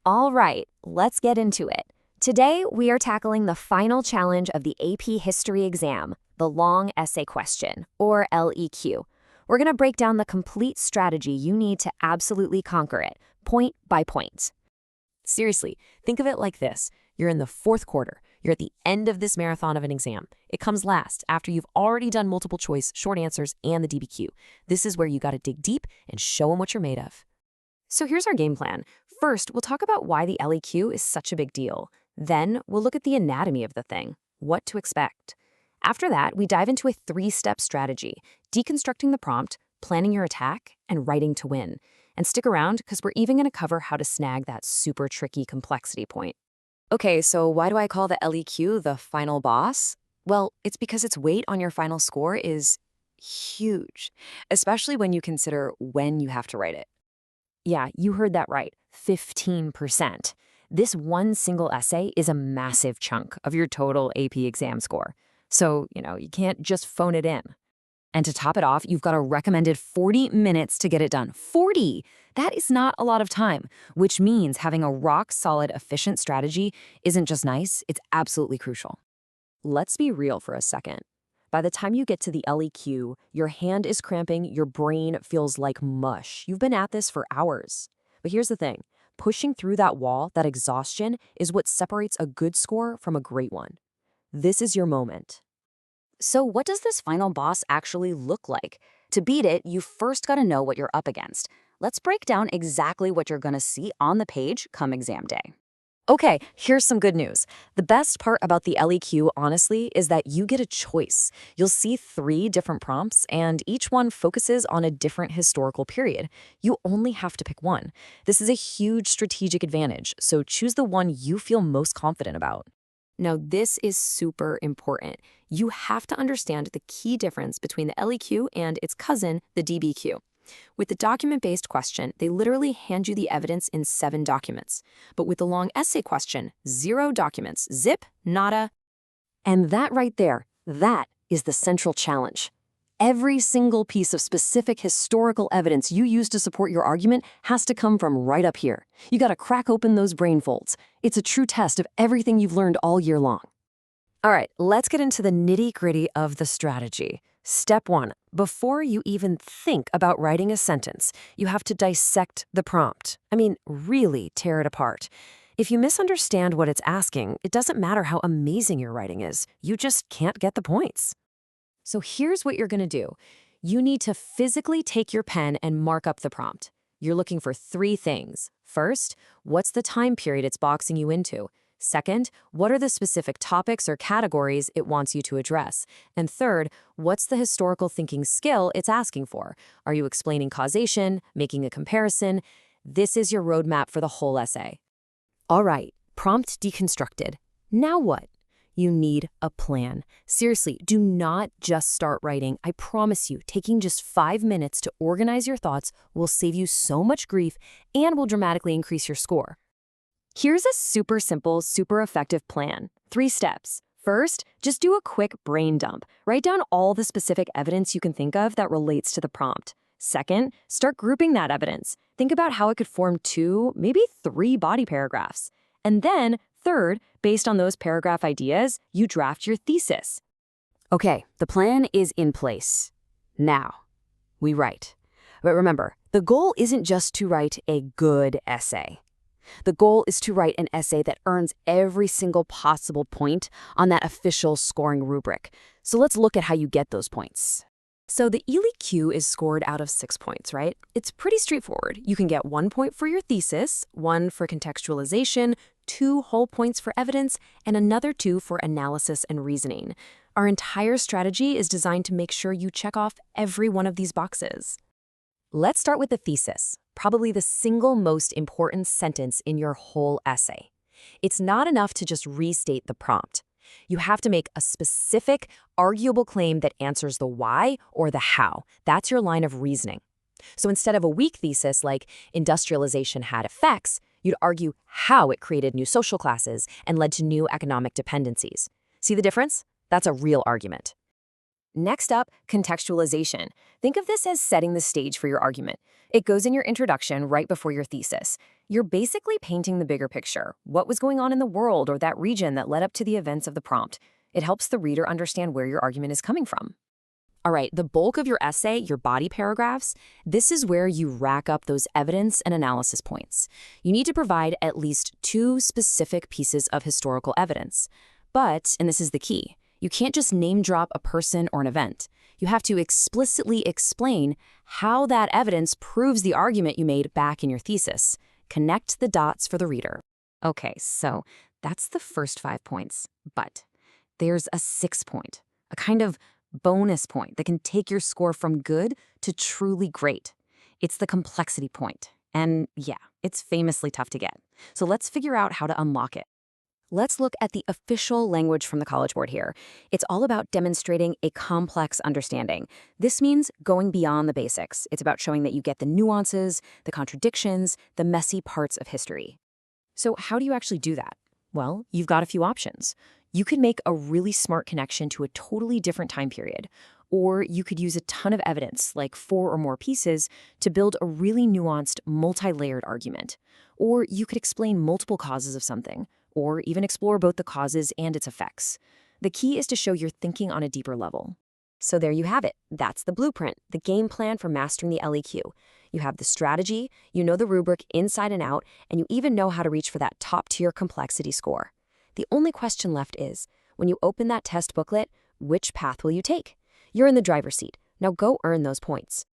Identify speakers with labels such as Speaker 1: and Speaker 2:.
Speaker 1: All right, let's get into it. Today, we are tackling the final challenge of the AP History exam, the long essay question, or LEQ. We're going to break down the complete strategy you need to absolutely conquer it, point by point.
Speaker 2: Seriously, think of it like this. You're in the fourth quarter. You're at the end of this marathon of an exam. It comes last, after you've already done multiple choice, short answers, and the DBQ. This is where you got to dig deep and show them what you're made of.
Speaker 1: So here's our game plan. First, we'll talk about why the LEQ is such a big deal. Then, we'll look at the anatomy of the thing, what to expect. After that, we dive into a three-step strategy, deconstructing the prompt, planning your attack, and writing to win. And stick around, because we're even going to cover how to snag that super tricky complexity point. Okay, so why do I call the LEQ the final boss? Well, it's because its weight on your final score is huge, especially when you consider when you have to write it. Yeah, you heard that right, 15%. This one single essay is a massive chunk of your total AP exam score. So, you can't just phone it in. And to top it off, you've got a recommended 40 minutes to get it done. 40! That is not a lot of time, which means having a rock-solid, efficient strategy isn't just nice, it's absolutely crucial. Let's be real for a second. By the time you get to the LEQ, your hand is cramping, your brain feels like mush. You've been at this for hours. But here's the thing. Pushing through that wall, that exhaustion, is what separates a good score from a great one. This is your moment. So what does this final boss actually look like? To beat it, you first got to know what you're up against. Let's break down exactly what you're going to see on the page come exam day. Okay, here's some good news. The best part about the LEQ, honestly, is that you get a choice. You'll see 3 different prompts, and each one focuses on a different historical period. You only have to pick one. This is a huge strategic advantage, so choose the one you feel most confident about. Now, this is super important. You have to understand the key difference between the LEQ and its cousin, the DBQ. With the document-based question, they literally hand you the evidence in 7 documents. But with the long essay question, 0 documents, zip, nada. And that right there, that is the central challenge. Every single piece of specific historical evidence you use to support your argument has to come from right up here. You gotta crack open those brain folds. It's a true test of everything you've learned all year long. All right, let's get into the nitty-gritty of the strategy. Step 1. Before you even think about writing a sentence, you have to dissect the prompt. I mean, really tear it apart. If you misunderstand what it's asking, it doesn't matter how amazing your writing is. You just can't get the points. So here's what you're going to do. You need to physically take your pen and mark up the prompt. You're looking for 3 things. First, what's the time period it's boxing you into? Second, what are the specific topics or categories it wants you to address? And third, what's the historical thinking skill it's asking for? Are you explaining causation, making a comparison? This is your roadmap for the whole essay. All right, prompt deconstructed. Now what? You need a plan. Seriously, do not just start writing. I promise you, taking just 5 minutes to organize your thoughts will save you so much grief and will dramatically increase your score. Here's a super simple, super effective plan. 3 steps. First, just do a quick brain dump. Write down all the specific evidence you can think of that relates to the prompt. Second, start grouping that evidence. Think about how it could form 2, maybe 3 body paragraphs. And then, third, based on those paragraph ideas, you draft your thesis. Okay, the plan is in place. Now, we write. But remember, the goal isn't just to write a good essay. The goal is to write an essay that earns every single possible point on that official scoring rubric. So let's look at how you get those points. So the LEQ is scored out of 6 points, right? It's pretty straightforward. You can get 1 point for your thesis, 1 for contextualization, 2 whole points for evidence, and another 2 for analysis and reasoning. Our entire strategy is designed to make sure you check off every one of these boxes. Let's start with the thesis, probably the single most important sentence in your whole essay. It's not enough to just restate the prompt. You have to make a specific, arguable claim that answers the why or the how. That's your line of reasoning. So instead of a weak thesis like industrialization had effects, you'd argue how it created new social classes and led to new economic dependencies. See the difference? That's a real argument. Next up, contextualization. Think of this as setting the stage for your argument. It goes in your introduction right before your thesis. You're basically painting the bigger picture, what was going on in the world or that region that led up to the events of the prompt. It helps the reader understand where your argument is coming from.
Speaker 2: All right, the bulk of your essay, your body paragraphs, this is where you rack up those evidence and analysis points. You need to provide at least 2 specific pieces of historical evidence. But, and this is the key, you can't just name drop a person or an event. You have to explicitly explain how that evidence proves the argument you made back in your thesis. Connect the dots for the reader.
Speaker 1: Okay, so that's the first 5 points. But there's a 6th point, a kind of bonus point that can take your score from good to truly great. It's the complexity point. And yeah, it's famously tough to get. So let's figure out how to unlock it. Let's look at the official language from the College Board here. It's all about demonstrating a complex understanding. This means going beyond the basics. It's about showing that you get the nuances, the contradictions, the messy parts of history. So how do you actually do that? Well, you've got a few options. You could make a really smart connection to a totally different time period, or you could use a ton of evidence, like 4 or more pieces, to build a really nuanced, multi-layered argument. Or you could explain multiple causes of something, or even explore both the causes and its effects. The key is to show you're thinking on a deeper level. So there you have it. That's the blueprint, the game plan for mastering the LEQ. You have the strategy, you know the rubric inside and out, and you even know how to reach for that top-tier complexity score. The only question left is, when you open that test booklet, which path will you take? You're in the driver's seat. Now go earn those points.